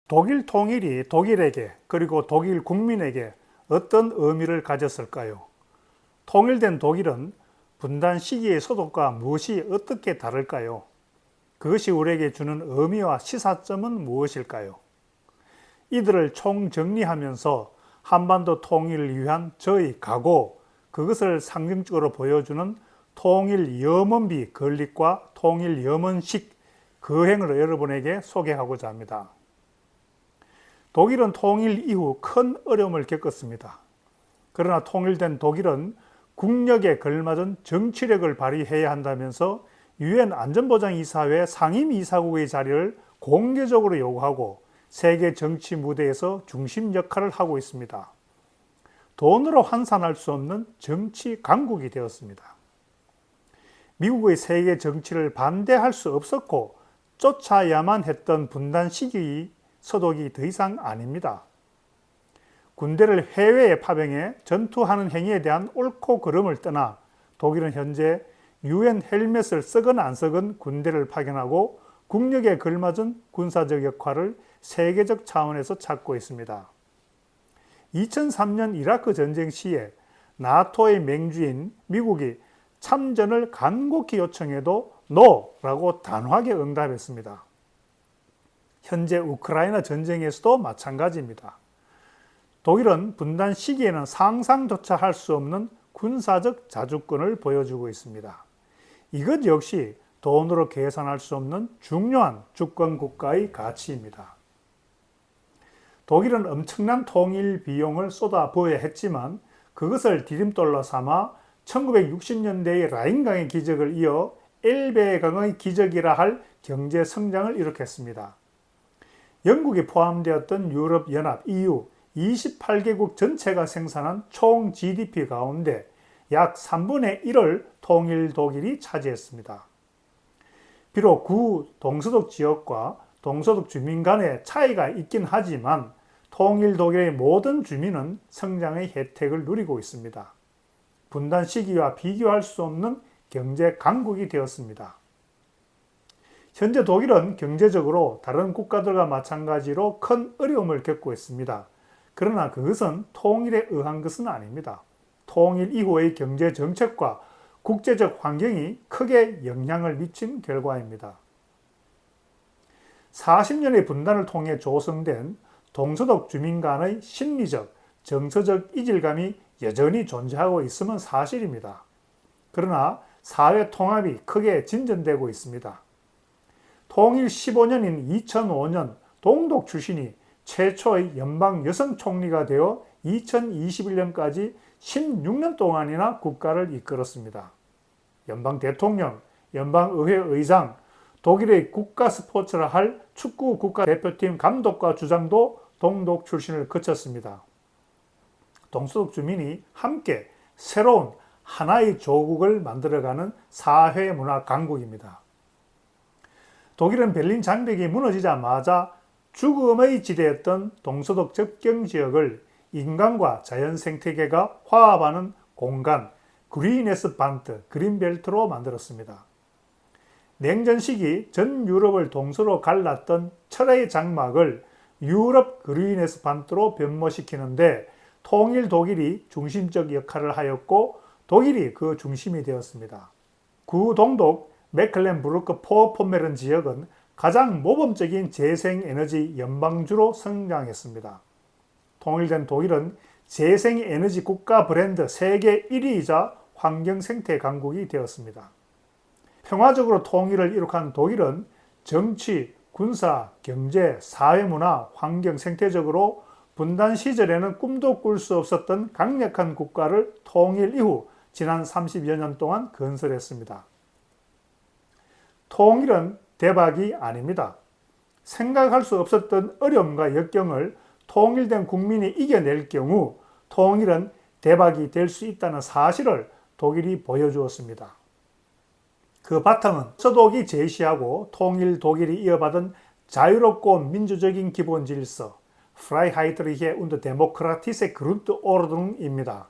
독일 통일이 독일에게 그리고 독일 국민에게 어떤 의미를 가졌을까요? 통일된 독일은 분단 시기의 소독과 무엇이 어떻게 다를까요? 그것이 우리에게 주는 의미와 시사점은 무엇일까요? 이들을 총정리하면서 한반도 통일을 위한 저의 각오, 그것을 상징적으로 보여주는 통일염원비 건립과 통일염원식 거행을 여러분에게 소개하고자 합니다. 독일은 통일 이후 큰 어려움을 겪었습니다. 그러나 통일된 독일은 국력에 걸맞은 정치력을 발휘해야 한다면서 유엔 안전보장이사회 상임이사국의 자리를 공개적으로 요구하고 세계 정치 무대에서 중심 역할을 하고 있습니다. 돈으로 환산할 수 없는 정치 강국이 되었습니다. 미국의 세계 정치를 반대할 수 없었고 쫓아야만 했던 분단 시기의 서독이 더 이상 아닙니다. 군대를 해외에 파병해 전투하는 행위에 대한 옳고 그름을 떠나 독일은 현재 유엔 헬멧을 쓰건 안 쓰건 군대를 파견하고 국력에 걸맞은 군사적 역할을 세계적 차원에서 찾고 있습니다. 2003년 이라크 전쟁 시에 나토의 맹주인 미국이 참전을 간곡히 요청해도 NO라고 단호하게 응답했습니다. 현재 우크라이나 전쟁에서도 마찬가지입니다. 독일은 분단 시기에는 상상조차 할 수 없는 군사적 자주권을 보여주고 있습니다. 이것 역시 돈으로 계산할 수 없는 중요한 주권 국가의 가치입니다. 독일은 엄청난 통일 비용을 쏟아부어야 했지만 그것을 디딤돌로 삼아 1960년대의 라인강의 기적을 이어 엘베강의 기적이라 할 경제 성장을 일으켰습니다. 영국이 포함되었던 유럽연합 EU 28개국 전체가 생산한 총 GDP 가운데 약 3분의 1을 통일 독일이 차지했습니다. 비록 구 동서독 지역과 동서독 주민 간의 차이가 있긴 하지만 통일 독일의 모든 주민은 성장의 혜택을 누리고 있습니다. 분단 시기와 비교할 수 없는 경제 강국이 되었습니다. 현재 독일은 경제적으로 다른 국가들과 마찬가지로 큰 어려움을 겪고 있습니다. 그러나 그것은 통일에 의한 것은 아닙니다. 통일 이후의 경제 정책과 국제적 환경이 크게 영향을 미친 결과입니다. 40년의 분단을 통해 조성된 동서독 주민 간의 심리적, 정서적 이질감이 여전히 존재하고 있음은 사실입니다. 그러나 사회 통합이 크게 진전되고 있습니다. 통일 15년인 2005년 동독 출신이 최초의 연방 여성 총리가 되어 2021년까지 16년 동안이나 국가를 이끌었습니다. 연방 대통령, 연방의회 의장, 독일의 국가 스포츠라 할 축구 국가대표팀 감독과 주장도 동독 출신을 거쳤습니다. 동서독 주민이 함께 새로운 하나의 조국을 만들어가는 사회문화 강국입니다. 독일은 베를린 장벽이 무너지자마자 죽음의 지대였던 동서독 접경 지역을 인간과 자연 생태계가 화합하는 공간, 그리네스반트, 그린벨트로 만들었습니다. 냉전 시기 전 유럽을 동서로 갈랐던 철의 장막을 유럽 그리네스반트로 변모시키는데 통일 독일이 중심적 역할을 하였고 독일이 그 중심이 되었습니다. 구동독 메클렌부르크 포메른 지역은 가장 모범적인 재생에너지 연방주로 성장했습니다. 통일된 독일은 재생에너지 국가 브랜드 세계 1위이자 환경생태 강국이 되었습니다. 평화적으로 통일을 이룩한 독일은 정치, 군사, 경제, 사회문화, 환경, 생태적으로 분단 시절에는 꿈도 꿀 수 없었던 강력한 국가를 통일 이후 지난 30여 년 동안 건설했습니다. 통일은 대박이 아닙니다. 생각할 수 없었던 어려움과 역경을 통일된 국민이 이겨낼 경우 통일은 대박이 될 수 있다는 사실을 독일이 보여주었습니다. 그 바탕은 서독이 제시하고 통일 독일이 이어받은 자유롭고 민주적인 기본 질서, Freiheitliche und demokratische Grundordnung입니다.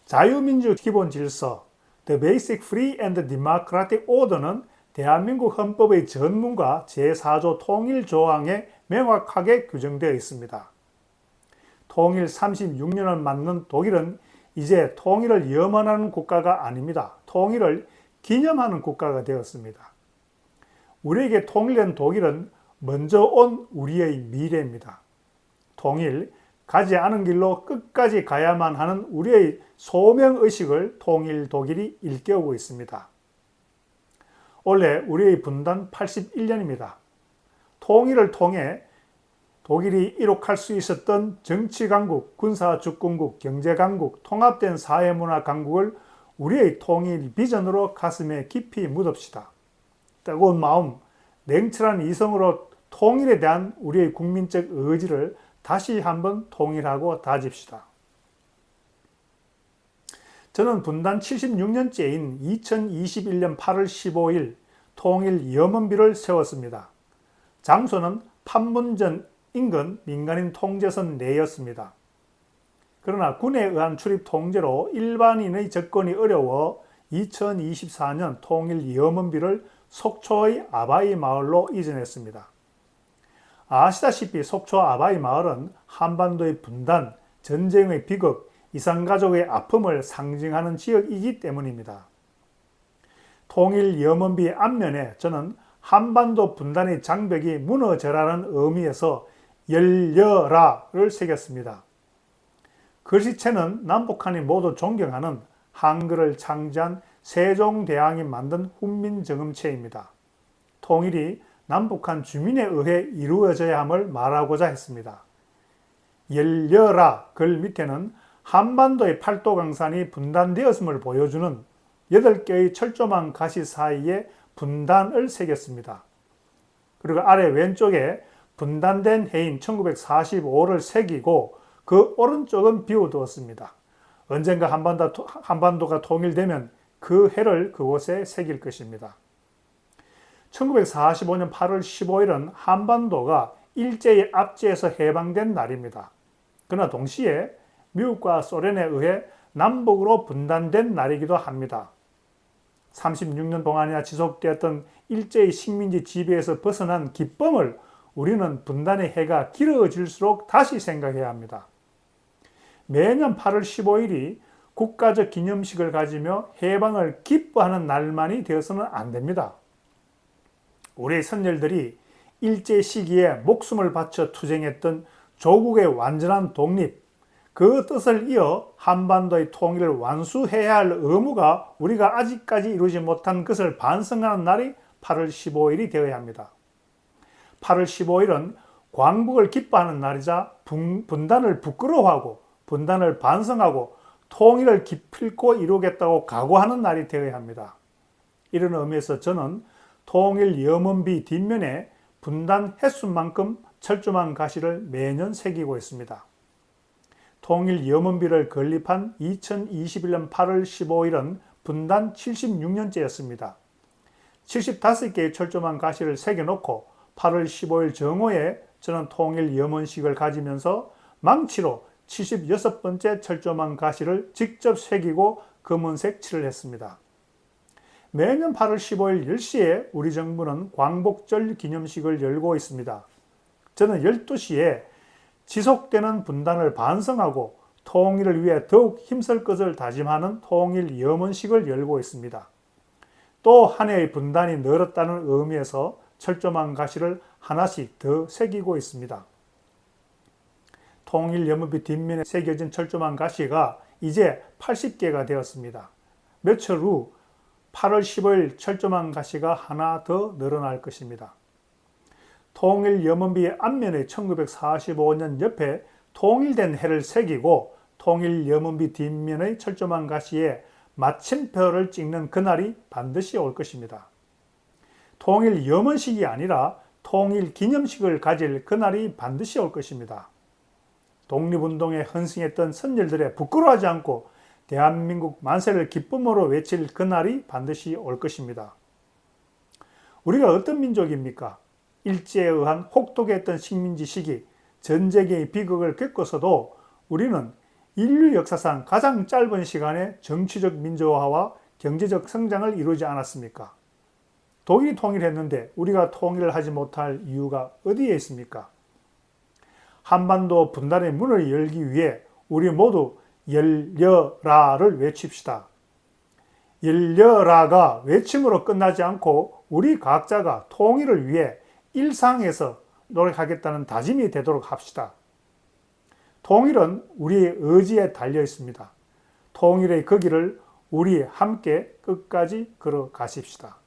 자유민주 기본 질서, The Basic Free and Democratic Order는 대한민국 헌법의 전문과 제4조 통일조항의 명확하게 규정되어 있습니다. 통일 36년을 맞는 독일은 이제 통일을 염원하는 국가가 아닙니다. 통일을 기념하는 국가가 되었습니다. 우리에게 통일된 독일은 먼저 온 우리의 미래입니다. 통일, 가지 않은 길로 끝까지 가야만 하는 우리의 소명의식을 통일 독일이 일깨우고 있습니다. 올해 우리의 분단 81년입니다. 통일을 통해 독일이 이룩할 수 있었던 정치강국, 군사주권국, 경제강국, 통합된 사회문화 강국을 우리의 통일 비전으로 가슴에 깊이 묻읍시다. 뜨거운 마음, 냉철한 이성으로 통일에 대한 우리의 국민적 의지를 다시 한번 통일하고 다집시다. 저는 분단 76년째인 2021년 8월 15일 통일 염원비를 세웠습니다. 장소는 판문점 인근 민간인 통제선 내였습니다. 그러나 군에 의한 출입 통제로 일반인의 접근이 어려워 2024년 통일 염원비를 속초의 아바이 마을로 이전했습니다. 아시다시피 속초 아바이 마을은 한반도의 분단, 전쟁의 비극, 이산가족의 아픔을 상징하는 지역이기 때문입니다. 통일 염원비 앞면에 저는 한반도 분단의 장벽이 무너져라는 의미에서 열려라를 새겼습니다. 글씨체는 남북한이 모두 존경하는 한글을 창제한 세종대왕이 만든 훈민정음체입니다. 통일이 남북한 주민에 의해 이루어져야 함을 말하고자 했습니다. 열려라 글 밑에는 한반도의 팔도강산이 분단되었음을 보여주는 8개의 철조망 가시 사이에 분단을 새겼습니다. 그리고 아래 왼쪽에 분단된 해인 1945를 새기고 그 오른쪽은 비워두었습니다. 언젠가 한반도가 통일되면 그 해를 그곳에 새길 것입니다. 1945년 8월 15일은 한반도가 일제의 압제에서 해방된 날입니다. 그러나 동시에 미국과 소련에 의해 남북으로 분단된 날이기도 합니다. 36년 동안이나 지속되었던 일제의 식민지 지배에서 벗어난 기쁨을 우리는 분단의 해가 길어질수록 다시 생각해야 합니다. 매년 8월 15일이 국가적 기념식을 가지며 해방을 기뻐하는 날만이 되어서는 안 됩니다. 우리의 선열들이 일제 시기에 목숨을 바쳐 투쟁했던 조국의 완전한 독립, 그 뜻을 이어 한반도의 통일을 완수해야 할 의무가 우리가 아직까지 이루지 못한 것을 반성하는 날이 8월 15일이 되어야 합니다. 8월 15일은 광복을 기뻐하는 날이자 분단을 부끄러워하고 분단을 반성하고 통일을 기필코 이루겠다고 각오하는 날이 되어야 합니다. 이런 의미에서 저는 통일 염원비 뒷면에 분단 횟수만큼 철조망 가시를 매년 새기고 있습니다. 통일 염원비를 건립한 2021년 8월 15일은 분단 76년째였습니다. 75개의 철조망 가시를 새겨놓고 8월 15일 정오에 저는 통일 염원식을 가지면서 망치로 76번째 철조망 가시를 직접 새기고 검은색 칠을 했습니다. 매년 8월 15일 10시에 우리 정부는 광복절 기념식을 열고 있습니다. 저는 12시에 지속되는 분단을 반성하고 통일을 위해 더욱 힘쓸 것을 다짐하는 통일 염원식을 열고 있습니다. 또 한 해의 분단이 늘었다는 의미에서 철조망 가시를 하나씩 더 새기고 있습니다. 통일 염원비 뒷면에 새겨진 철조망 가시가 이제 80개가 되었습니다. 며칠 후 8월 15일 철조망 가시가 하나 더 늘어날 것입니다. 통일 염원비의 앞면에 1945년 옆에 통일된 해를 새기고 통일 염원비 뒷면의 철조망 가시에 마침표를 찍는 그날이 반드시 올 것입니다. 통일 염원식이 아니라 통일 기념식을 가질 그날이 반드시 올 것입니다. 독립운동에 헌신했던 선열들의 부끄러워하지 않고 대한민국 만세를 기쁨으로 외칠 그날이 반드시 올 것입니다. 우리가 어떤 민족입니까? 일제에 의한 혹독했던 식민지 시기, 전쟁의 비극을 겪어서도 우리는 인류 역사상 가장 짧은 시간에 정치적 민주화와 경제적 성장을 이루지 않았습니까? 독일이 통일했는데 우리가 통일을 하지 못할 이유가 어디에 있습니까? 한반도 분단의 문을 열기 위해 우리 모두 열려라를 외칩시다. 열려라가 외침으로 끝나지 않고 우리 각자가 통일을 위해 일상에서 노력하겠다는 다짐이 되도록 합시다. 통일은 우리의 의지에 달려 있습니다. 통일의 그 길을 우리 함께 끝까지 걸어가십시다.